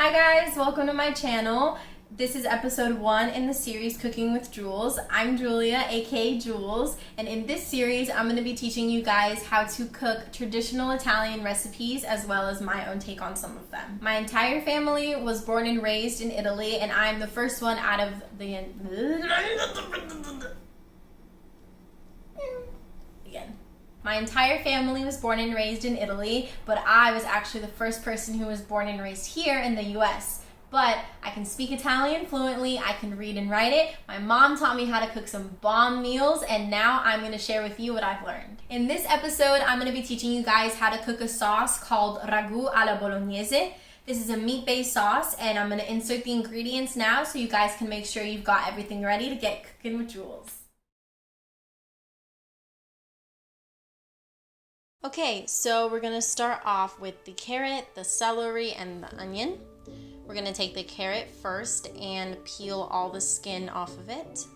Hi guys, welcome to my channel. This is episode 1 in the series Cooking with Jules. I'm Julia, aka Jules, and in this series I'm going to be teaching you guys how to cook traditional Italian recipes as well as my own take on some of them. My entire family was born and raised in Italy, and I'm the first one out of the... My entire family was born and raised in Italy, but I was actually the first person who was born and raised here in the US. But I can speak Italian fluently, I can read and write it. My mom taught me how to cook some bomb meals, and now I'm going to share with you what I've learned. In this episode, I'm going to be teaching you guys how to cook a sauce called RAGù alla bolognese. This is a meat-based sauce, and I'm going to insert the ingredients now so you guys can make sure you've got everything ready to get cooking with Jules. Okay, so we're going to start off with the carrot, the celery, and the onion. We're going to take the carrot first and peel all the skin off of it.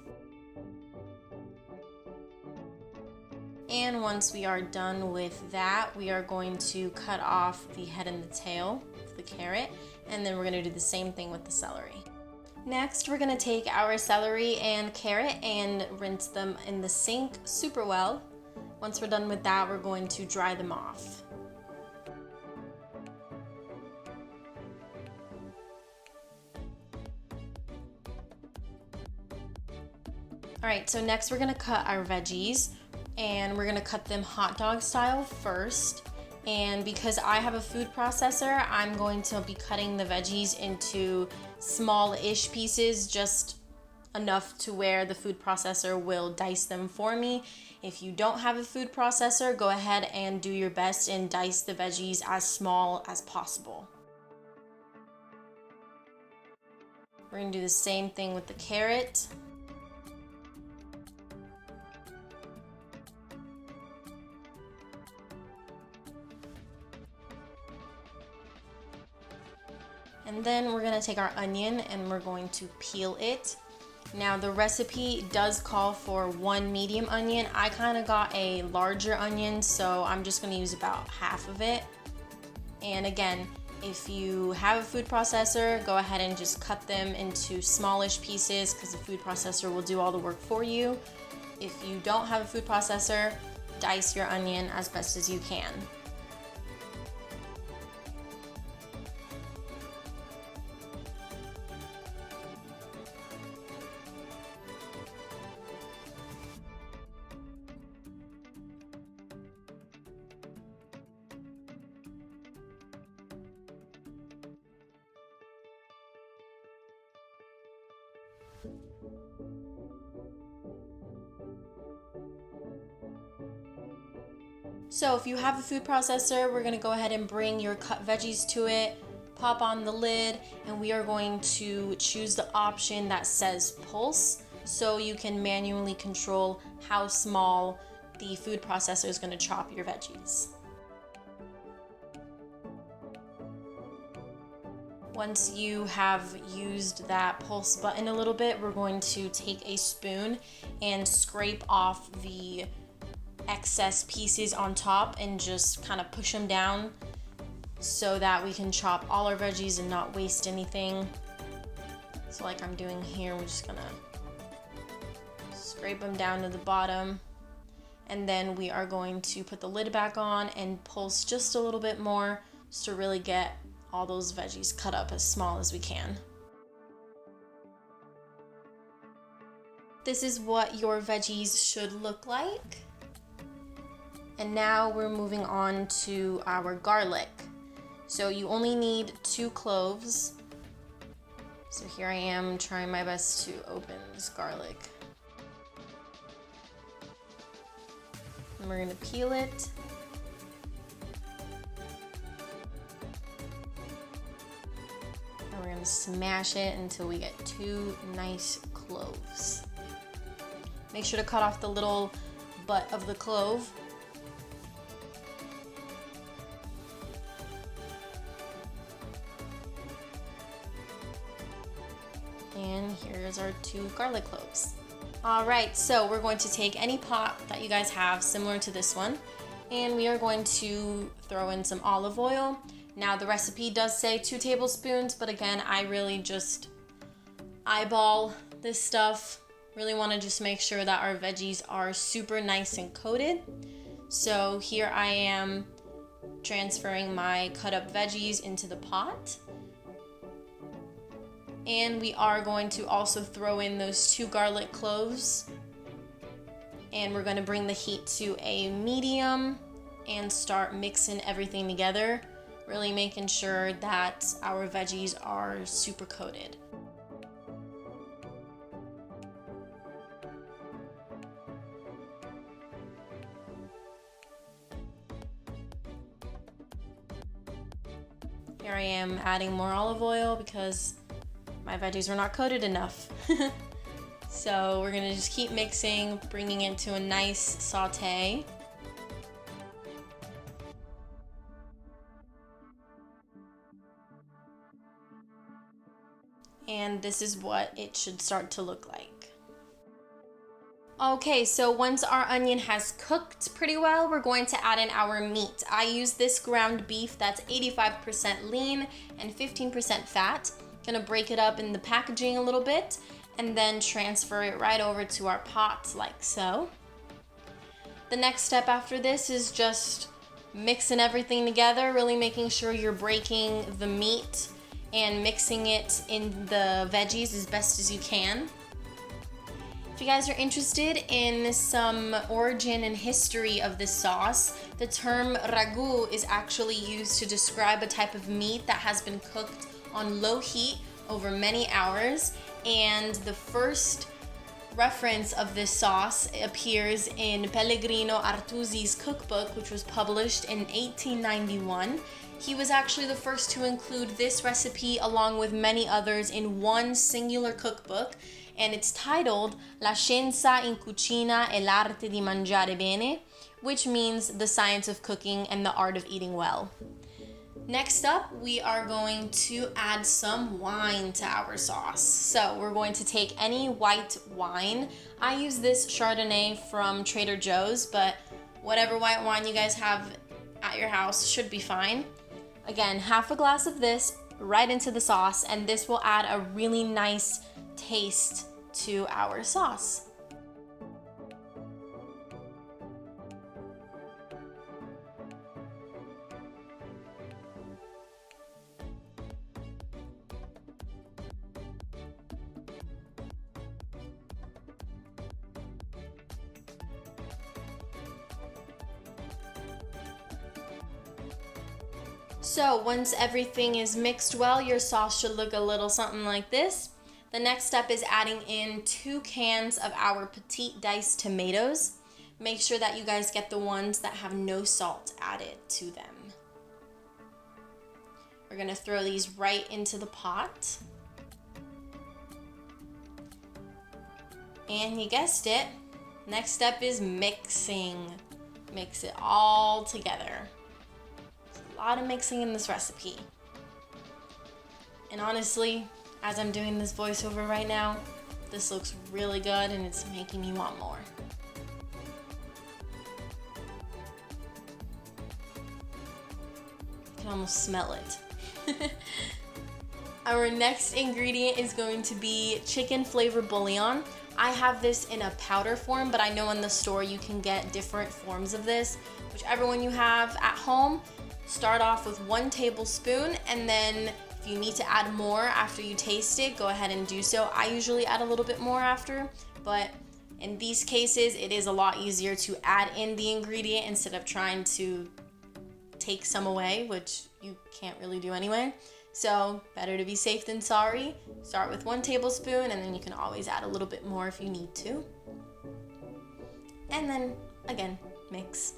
And once we are done with that, we are going to cut off the head and the tail of the carrot, and then we're going to do the same thing with the celery. Next, we're going to take our celery and carrot and rinse them in the sink super well. Once we're done with that, we're going to dry them off. Alright, so next we're going to cut our veggies, and we're going to cut them hot dog style first. And because I have a food processor, I'm going to be cutting the veggies into small-ish pieces, just enough to where the food processor will dice them for me. If you don't have a food processor, go ahead and do your best and dice the veggies as small as possible. We're going to do the same thing with the carrot. And then we're going to take our onion and we're going to peel it. Now the recipe does call for 1 medium onion. I kind of got a larger onion, so I'm just going to use about half of it. And again, if you have a food processor, go ahead and just cut them into smallish pieces because the food processor will do all the work for you. If you don't have a food processor, dice your onion as best as you can. So if you have a food processor, we're going to go ahead and bring your cut veggies to it, pop on the lid, and we are going to choose the option that says pulse, so you can manually control how small the food processor is going to chop your veggies. Once you have used that pulse button a little bit, we're going to take a spoon and scrape off the excess pieces on top and just kind of push them down so that we can chop all our veggies and not waste anything. So like I'm doing here, we're just gonna scrape them down to the bottom, and then we are going to put the lid back on and pulse just a little bit more just to really get all those veggies cut up as small as we can. This is what your veggies should look like. And now we're moving on to our garlic. So you only need 2 cloves. So here I am trying my best to open this garlic. And we're going to peel it. And we're going to smash it until we get 2 nice cloves. Make sure to cut off the little butt of the clove. And here's our 2 garlic cloves. Alright, so we're going to take any pot that you guys have similar to this one, and we are going to throw in some olive oil. Now the recipe does say 2 tablespoons, but again, I really just eyeball this stuff. Really want to just make sure that our veggies are super nice and coated. So here I am transferring my cut up veggies into the pot. And we are going to also throw in those 2 garlic cloves. And we're going to bring the heat to a medium and start mixing everything together, really making sure that our veggies are super coated. Here I am adding more olive oil because my veggies were not coated enough. So we're gonna just keep mixing, bringing it to a nice saute. And this is what it should start to look like. Okay, so once our onion has cooked pretty well, we're going to add in our meat. I use this ground beef that's 85% lean and 15% fat. Gonna break it up in the packaging a little bit and then transfer it right over to our pot like so. The next step after this is just mixing everything together, really making sure you're breaking the meat and mixing it in the veggies as best as you can. If you guys are interested in some origin and history of this sauce, the term RAGÚ is actually used to describe a type of meat that has been cooked on low heat over many hours, and the first reference of this sauce appears in Pellegrino Artusi's cookbook, which was published in 1891. He was actually the first to include this recipe along with many others in one singular cookbook, and it's titled La scienza in cucina e l'arte di mangiare bene, which means the science of cooking and the art of eating well. Next up, we are going to add some wine to our sauce. So we're going to take any white wine. I use this Chardonnay from Trader Joe's, but whatever white wine you guys have at your house should be fine. Again, half a glass of this right into the sauce, and this will add a really nice taste to our sauce. So once everything is mixed well, your sauce should look a little something like this. The next step is adding in 2 cans of our petite diced tomatoes. Make sure that you guys get the ones that have no salt added to them. We're gonna throw these right into the pot. And you guessed it, next step is mixing. Mix it all together. A lot of mixing in this recipe. And honestly, as I'm doing this voiceover right now, this looks really good and it's making me want more. I can almost smell it. Our next ingredient is going to be chicken flavor bouillon. I have this in a powder form, but I know in the store you can get different forms of this. Whichever one you have at home, start off with 1 tablespoon, and then if you need to add more after you taste it, go ahead and do so. I usually add a little bit more after, but in these cases, it is a lot easier to add in the ingredient instead of trying to take some away, which you can't really do anyway. So better to be safe than sorry. Start with 1 tablespoon, and then you can always add a little bit more if you need to. And then again, mix.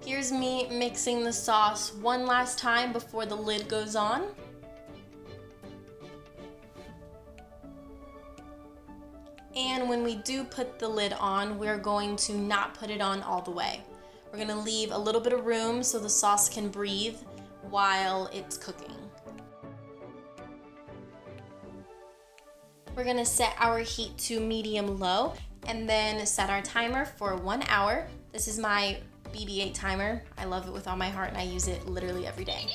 Here's me mixing the sauce one last time before the lid goes on. And when we do put the lid on, we're going to not put it on all the way. We're gonna leave a little bit of room so the sauce can breathe while it's cooking. We're gonna set our heat to medium-low and then set our timer for 1 hour. This is my BB-8 timer. I love it with all my heart and I use it literally every day.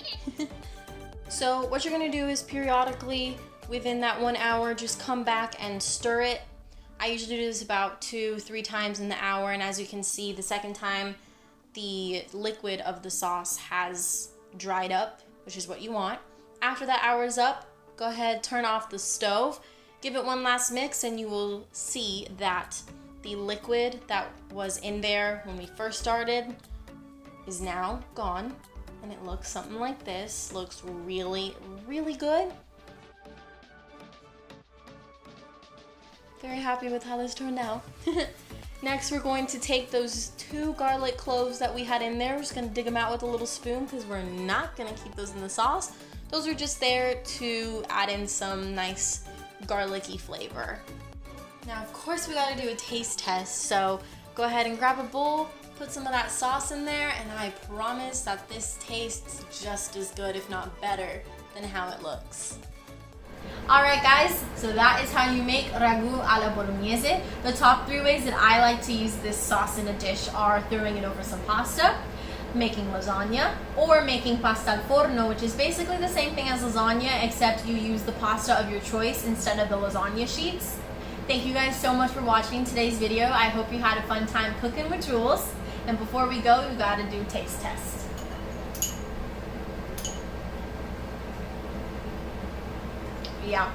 So what you're gonna do is periodically within that 1 hour, just come back and stir it. I usually do this about 2-3 times in the hour, and as you can see, the second time the liquid of the sauce has dried up, which is what you want. After that hour is up, go ahead, turn off the stove, give it one last mix, and you will see that the liquid that was in there when we first started is now gone, and it looks something like this. Looks really, really good. Very happy with how this turned out. Next, we're going to take those 2 garlic cloves that we had in there. We're just gonna dig them out with a little spoon because we're not gonna keep those in the sauce. Those are just there to add in some nice garlicky flavor. Now, of course, we gotta do a taste test. So go ahead and grab a bowl, put some of that sauce in there, and I promise that this tastes just as good, if not better, than how it looks. Alright guys, so that is how you make ragu alla bolognese. The top 3 ways that I like to use this sauce in a dish are throwing it over some pasta, making lasagna, or making pasta al forno, which is basically the same thing as lasagna, except you use the pasta of your choice instead of the lasagna sheets. Thank you guys so much for watching today's video. I hope you had a fun time cooking with Jules. And before we go, we gotta do taste test. Yeah.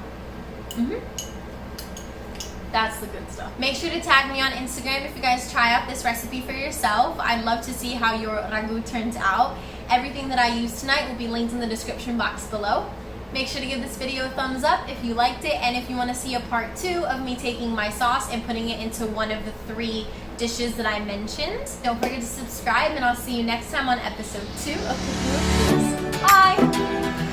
That's the good stuff. Make sure to tag me on Instagram if you guys try out this recipe for yourself. I'd love to see how your ragu turns out. Everything that I used tonight will be linked in the description box below. Make sure to give this video a thumbs up if you liked it, and if you want to see a part 2 of me taking my sauce and putting it into one of the 3 dishes that I mentioned. Don't forget to subscribe, and I'll see you next time on episode 2 of Cooking with Jules. Bye!